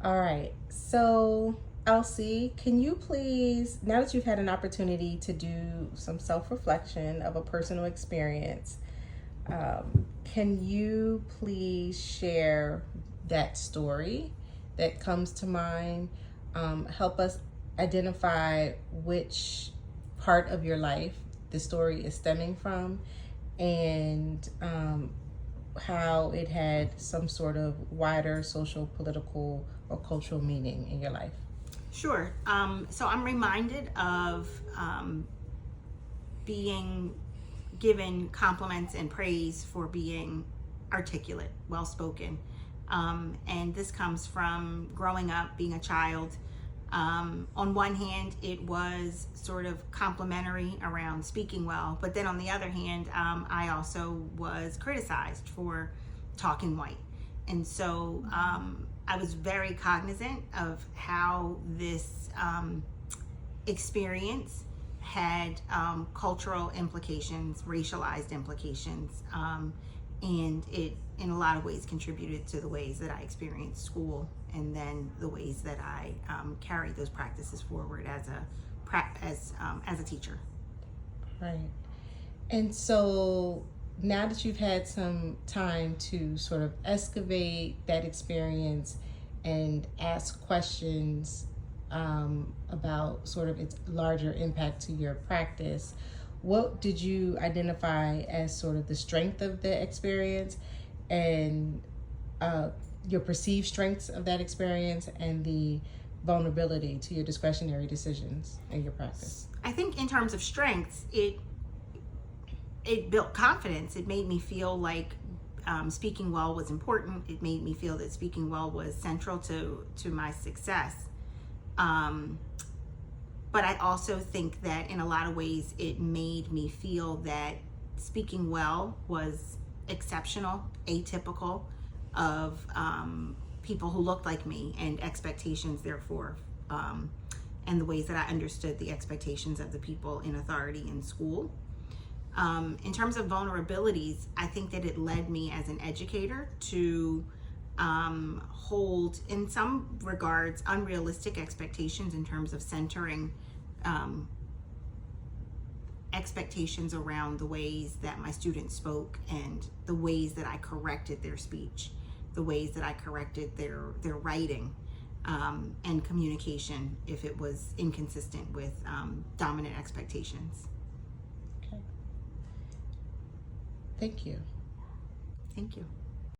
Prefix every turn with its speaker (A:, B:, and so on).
A: All right. So, Elsie, can you please, now that you've had an opportunity to do some self reflection of a personal experience, can you please share that story that comes to mind? Help us identify which part of your life the story is stemming from, and how it had some sort of wider social, political, or cultural meaning in your life.
B: Sure. So I'm reminded of being given compliments and praise for being articulate, well spoken. And this comes from growing up, being a child. On one hand, it was sort of complimentary around speaking well, but then on the other hand, I also was criticized for talking white. And so I was very cognizant of how this experience had cultural implications, racialized implications, and it in a lot of ways contributed to the ways that I experienced school, and then the ways that I carried those practices forward as a teacher.
A: Right. And so now that you've had some time to sort of excavate that experience and ask questions about sort of its larger impact to your practice, what did you identify as sort of the strength of the experience, and your perceived strengths of that experience, and the vulnerability to your discretionary decisions in your practice?
B: I think in terms of strengths, it built confidence. It made me feel like speaking well was important. It made me feel that speaking well was central to my success. But I also think that in a lot of ways, it made me feel that speaking well was exceptional, atypical of people who looked like me, and expectations, therefore, and the ways that I understood the expectations of the people in authority in school. In terms of vulnerabilities, I think that it led me as an educator to hold, in some regards, unrealistic expectations in terms of centering expectations around the ways that my students spoke, and the ways that I corrected their speech, the ways that I corrected their writing, and communication if it was inconsistent with dominant expectations.
A: Okay. Thank you.
B: Thank you.